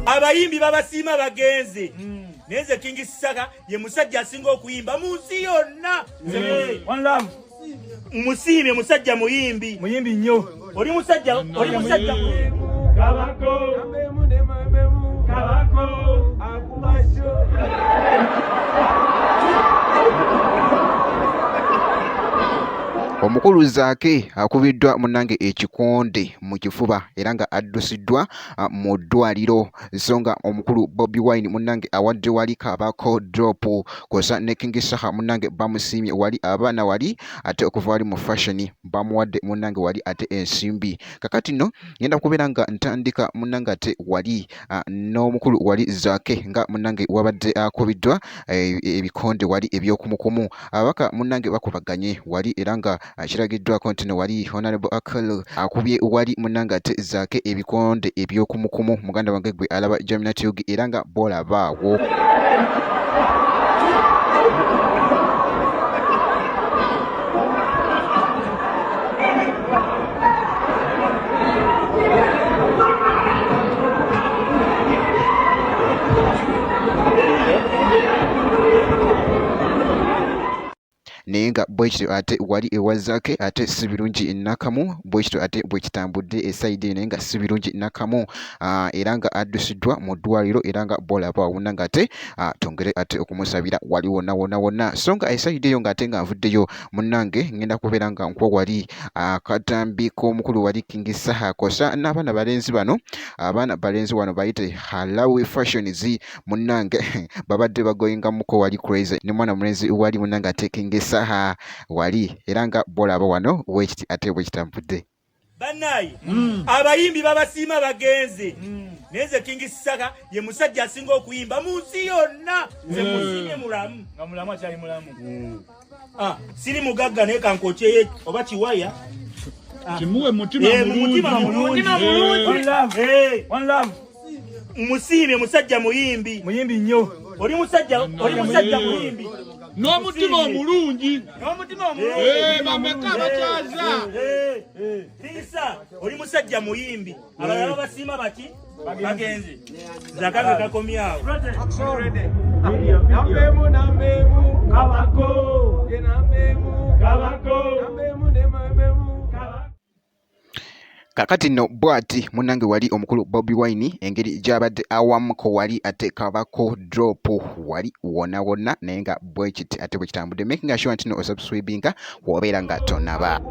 abayimbi babasiima bagenze neze King Saha ye musajja asinga okuyimba mu nsi yonna. One love. Musiime musajja muyimbi nnyo. oli musajja Kabako. Kabako. Akumasho. Omukulu Zaake akubiddwa munange ekikonde mu kifuba era nga adusidwa mu dwaliro. Songa omukulu Bobi Wine munange awadde wali Kabako drop kosa ne King Saha munange bamusiimye wali abaana wali ate okuva wali mu fashion bamuwadde munange wali ate ensimbi. Kakati no ngenda kubeera nga ntandika munange ate wali n'omukulu wali Zaake nga munange wabadde akubiddwa ebikonde wali ebyokumukumu. Abaka munange bakubaganye wali era nga akiragiddwa kontine wali honorable akoze akubye wali munanga ate Zaake ebikonde ebyokumukumu muganda wange gwe alaba Nutty era nga bolabaawo. Nenga bwekito ate wali ewa Zaake ate sibirungi nakamu bwekito ate bwekitambudde esaidi nenga sibirungi nakamu era nga adusidwa mu dwaliro era nga bolaba awunanga ate tongere ate okumusabira wali wonna songa esaidi eyo nga ate nga nvuddeyo munnange ngenda kubeera nga nkwa wali akatambi k'omukulu wali King Saha kosa n'abaana balenzi bano abaana balenzi wano bayite Halawi fashions munnange babadde bagoyingamuko wali crazy ne mwana mulenzi wali munnange ate King Saha wali era nga bolaba wano wekiti ate bwekitambudde. Bannayi abayimbi babasiima bagenze neze King Saha ye musajja asinga okuyimba mu nsi yonna. Nze musiimye mulamu nga mulamu akyali mulamu. Siri mugagga naye kankokyeye oba kiwaya kimuwe mutima mulungi. One love. Musiime musajja muyimbi nnyo. oli musajja muyimbi n'omutima omulungi. Bameka abakyaza. King Saha oli musajja muyimbi abalala babasiima baki bagenze Zaake kakomyawo. Kakati no bwati munange wali omukulu Bobi Wine engeri gyabadde awamuko wali ate Kabako drop wali wonna nenga bwekiti ate bwekitambudde making sure nti no subscribinga wobeera nga tonaba.